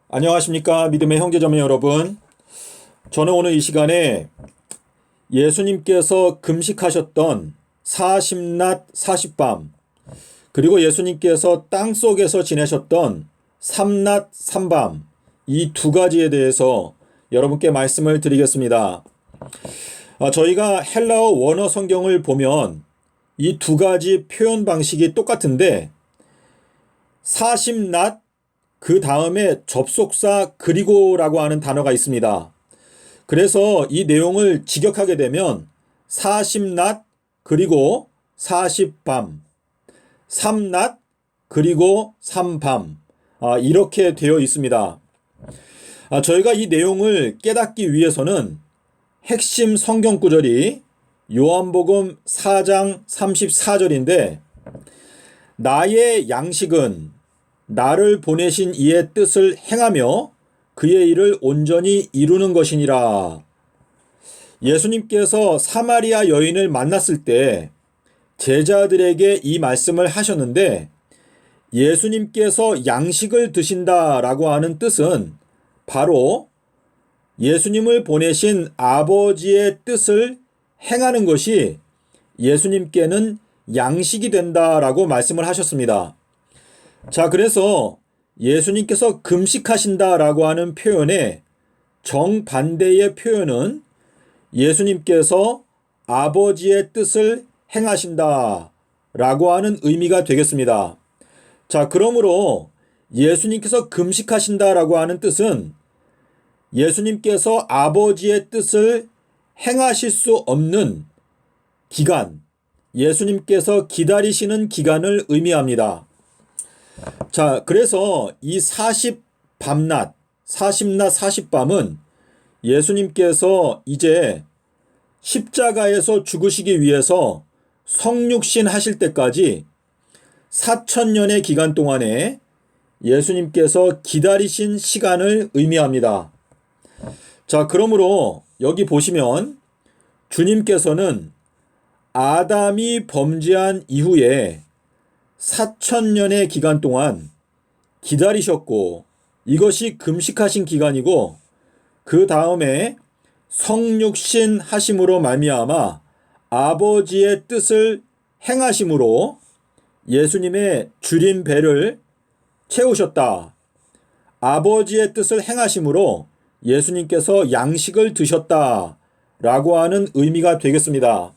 안녕하십니까 믿음의 형제자매 여러분. 저는 오늘 이 시간에 예수님께서 금식하셨던 40낮 40밤, 그리고 예수님께서 땅속에서 지내셨던 3낮 3밤, 이 두 가지에 대해서 여러분께 말씀을 드리겠습니다. 저희가 헬라어 원어 성경을 보면 이 두 가지 표현 방식이 똑같은데 40낮 그 다음에 접속사 그리고라고 하는 단어가 있습니다. 그래서 이 내용을 직역하게 되면 40낮 그리고 40밤, 3낮 그리고 3밤, 이렇게 되어 있습니다. 저희가 이 내용을 깨닫기 위해서는 핵심 성경 구절이 요한복음 4장 34절인데, 나의 양식은 나를 보내신 이의 뜻을 행하며 그의 일을 온전히 이루는 것이니라. 예수님께서 사마리아 여인을 만났을 때 제자들에게 이 말씀을 하셨는데, 예수님께서 양식을 드신다라고 하는 뜻은 바로 예수님을 보내신 아버지의 뜻을 행하는 것이 예수님께는 양식이 된다라고 말씀을 하셨습니다. 자, 그래서 예수님께서 금식하신다라고 하는 표현의 정반대의 표현은 예수님께서 아버지의 뜻을 행하신다라고 하는 의미가 되겠습니다. 자, 그러므로 예수님께서 금식하신다라고 하는 뜻은 예수님께서 아버지의 뜻을 행하실 수 없는 기간, 예수님께서 기다리시는 기간을 의미합니다. 자, 그래서 이 40밤낮, 40낮 40밤은 예수님께서 이제 십자가에서 죽으시기 위해서 성육신 하실 때까지 4,000년의 기간 동안에 예수님께서 기다리신 시간을 의미합니다. 자, 그러므로 여기 보시면 주님께서는 아담이 범죄한 이후에 4,000년의 기간 동안 기다리셨고, 이것이 금식하신 기간이고, 그 다음에 성육신 하심으로 말미암아 아버지의 뜻을 행하심으로 예수님의 주린 배를 채우셨다. 아버지의 뜻을 행하심으로 예수님께서 양식을 드셨다 라고 하는 의미가 되겠습니다.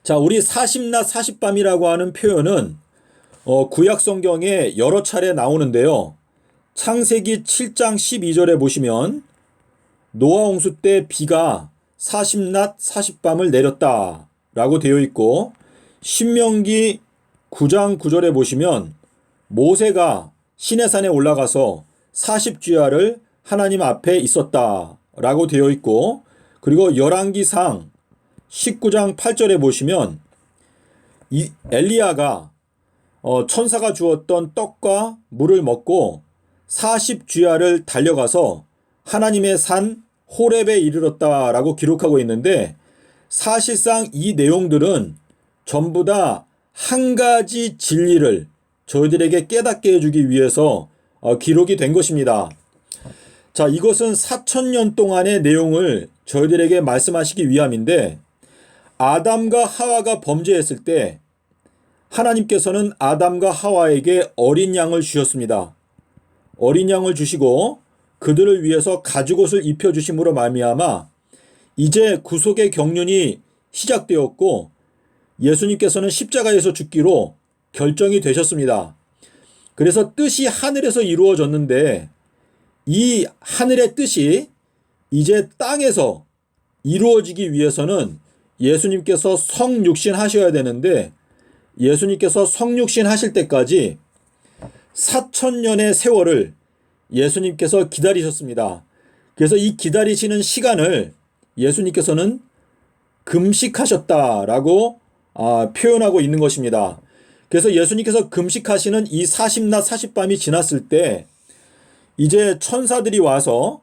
자, 우리 40낮 40밤이라고 하는 표현은 구약 성경에 여러 차례 나오는데요. 창세기 7장 12절에 보시면 노아 홍수 때 비가 40낮 40밤을 내렸다 라고 되어 있고, 신명기 9장 9절에 보시면 모세가 시내산에 올라가서 40주야를 하나님 앞에 있었다 라고 되어 있고, 그리고 열왕기상 19장 8절에 보시면 엘리야가 천사가 주었던 떡과 물을 먹고 40주야를 달려가서 하나님의 산 호렙에 이르렀다라고 기록하고 있는데, 사실상 이 내용들은 전부 다 한 가지 진리를 저희들에게 깨닫게 해주기 위해서 기록이 된 것입니다. 자, 이것은 4,000년 동안의 내용을 저희들에게 말씀하시기 위함인데, 아담과 하와가 범죄했을 때 하나님께서는 아담과 하와에게 어린 양을 주셨습니다. 어린 양을 주시고 그들을 위해서 가죽옷을 입혀주심으로 말미암아 이제 구속의 경륜이 시작되었고, 예수님께서는 십자가에서 죽기로 결정이 되셨습니다. 그래서 뜻이 하늘에서 이루어졌는데, 이 하늘의 뜻이 이제 땅에서 이루어지기 위해서는 예수님께서 성육신 하셔야 되는데, 예수님께서 성육신 하실 때까지 4,000년의 세월을 예수님께서 기다리셨습니다. 그래서 이 기다리시는 시간을 예수님께서는 금식하셨다라고 표현하고 있는 것입니다. 그래서 예수님께서 금식하시는 이 40낮 40밤이 지났을 때 이제 천사들이 와서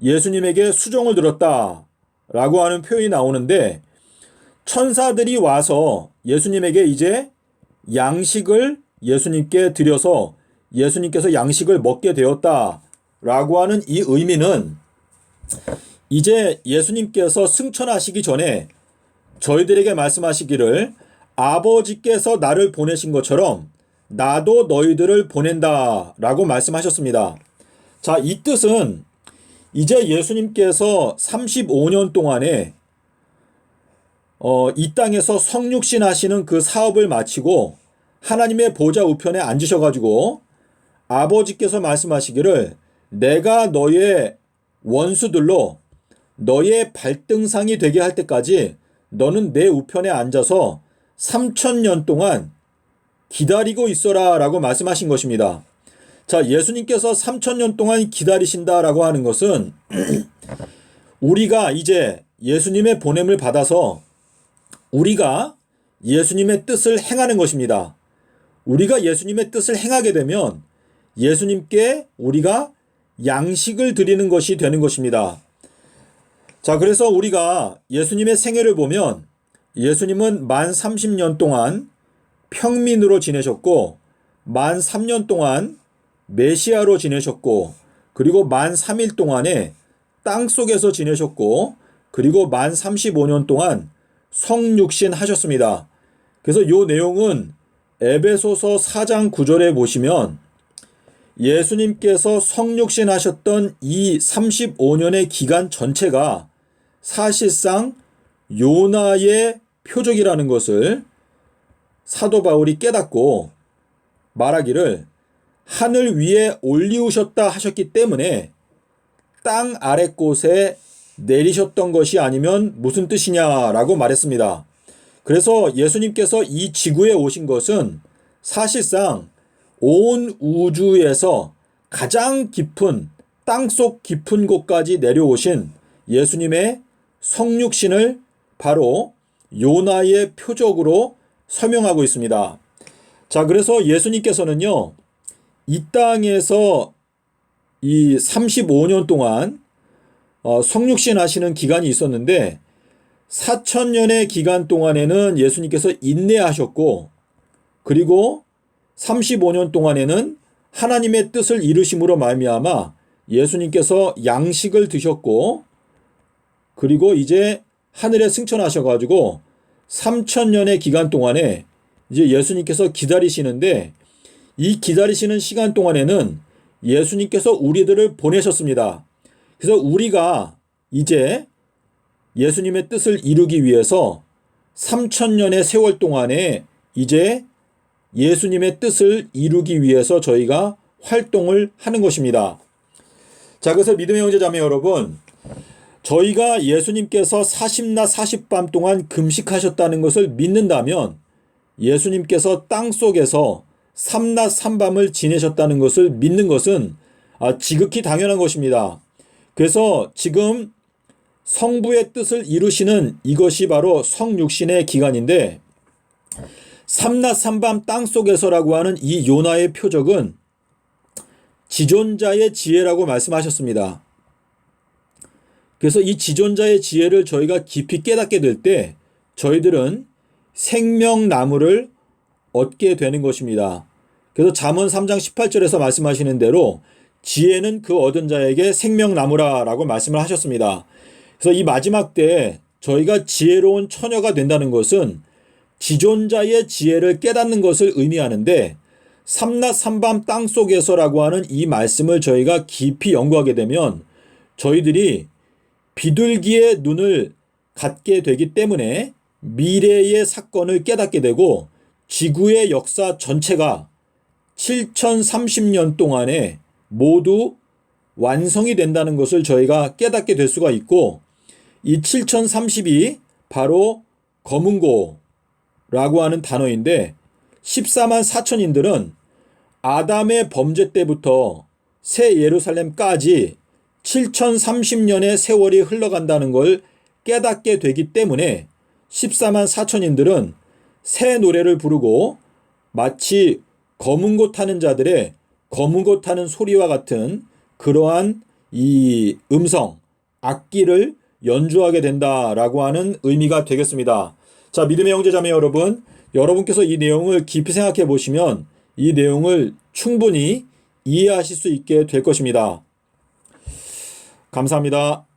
예수님에게 수종을 들었다라고 하는 표현이 나오는데, 천사들이 와서 예수님에게 이제 양식을 예수님께 드려서 예수님께서 양식을 먹게 되었다라고 하는 이 의미는 이제 예수님께서 승천하시기 전에 저희들에게 말씀하시기를 아버지께서 나를 보내신 것처럼 나도 너희들을 보낸다라고 말씀하셨습니다. 자, 이 뜻은 이제 예수님께서 35년 동안에 이 땅에서 성육신 하시는 그 사업을 마치고 하나님의 보좌 우편에 앉으셔가지고 아버지께서 말씀하시기를 내가 너의 원수들로 너의 발등상이 되게 할 때까지 너는 내 우편에 앉아서 3000년 동안 기다리고 있어라 라고 말씀하신 것입니다. 자, 예수님께서 3000년 동안 기다리신다라고 하는 것은 우리가 이제 예수님의 보냄을 받아서 우리가 예수님의 뜻을 행하는 것입니다. 우리가 예수님의 뜻을 행하게 되면 예수님께 우리가 양식을 드리는 것이 되는 것입니다. 자, 그래서 우리가 예수님의 생애를 보면 예수님은 만 30년 동안 평민으로 지내셨고 만 3년 동안 메시아로 지내셨고 그리고 만 3일 동안에 땅속에서 지내셨고 그리고 만 35년 동안 성육신 하셨습니다. 그래서 이 내용은 에베소서 4장 9절에 보시면 예수님께서 성육신 하셨던 이 35년의 기간 전체가 사실상 요나의 표적이라는 것을 사도 바울이 깨닫고 말하기를 하늘 위에 올리우셨다 하셨기 때문에 땅 아래 곳에 내리셨던 것이 아니면 무슨 뜻이냐라고 말했습니다. 그래서 예수님께서 이 지구에 오신 것은 사실상 온 우주에서 가장 깊은 땅속 깊은 곳까지 내려오신 예수님의 성육신을 바로 요나의 표적으로 설명하고 있습니다. 자, 그래서 예수님께서는요, 이 땅에서 이 35년 동안 성육신 하시는 기간이 있었는데 4000년의 기간 동안에는 예수님께서 인내하셨고 그리고 35년 동안에는 하나님의 뜻을 이루심으로 말미암아 예수님께서 양식을 드셨고 그리고 이제 하늘에 승천하셔가지고 3000년의 기간 동안에 이제 예수님께서 기다리시는데 이 기다리시는 시간 동안에는 예수님께서 우리들을 보내셨습니다. 그래서 우리가 이제 예수님의 뜻을 이루기 위해서 3000년의 세월 동안에 이제 예수님의 뜻을 이루기 위해서 저희가 활동을 하는 것입니다. 자, 그래서 믿음의 형제 자매 여러분, 저희가 예수님께서 40낮 40밤 동안 금식하셨다는 것을 믿는다면 예수님께서 땅속에서 3낮 3밤을 지내셨다는 것을 믿는 것은 지극히 당연한 것입니다. 그래서 지금 성부의 뜻을 이루시는 이것이 바로 성육신의 기간인데 3낮 3밤 땅속에서라고 하는 이 요나의 표적은 지존자의 지혜라고 말씀하셨습니다. 그래서 이 지존자의 지혜를 저희가 깊이 깨닫게 될 때 저희들은 생명나무를 얻게 되는 것입니다. 그래서 잠언 3장 18절에서 말씀하시는 대로 지혜는 그 얻은 자에게 생명나무라 라고 말씀을 하셨습니다. 그래서 이 마지막 때에 저희가 지혜로운 처녀가 된다는 것은 지존자의 지혜를 깨닫는 것을 의미하는데 3낮 3밤 땅속에서라고 하는 이 말씀을 저희가 깊이 연구하게 되면 저희들이 비둘기의 눈을 갖게 되기 때문에 미래의 사건을 깨닫게 되고 지구의 역사 전체가 7030년 동안에 모두 완성이 된다는 것을 저희가 깨닫게 될 수가 있고 이 7030이 바로 검은고라고 하는 단어인데 14만 4천인들은 아담의 범죄 때부터 새 예루살렘까지 7030년의 세월이 흘러간다는 걸 깨닫게 되기 때문에 14만 4천인들은 새 노래를 부르고 마치 검은고 타는 자들의 검은고 타는 소리와 같은 그러한 이 음성, 악기를 연주하게 된다라고 하는 의미가 되겠습니다. 자, 믿음의 형제 자매 여러분, 여러분께서 이 내용을 깊이 생각해 보시면 이 내용을 충분히 이해하실 수 있게 될 것입니다. 감사합니다.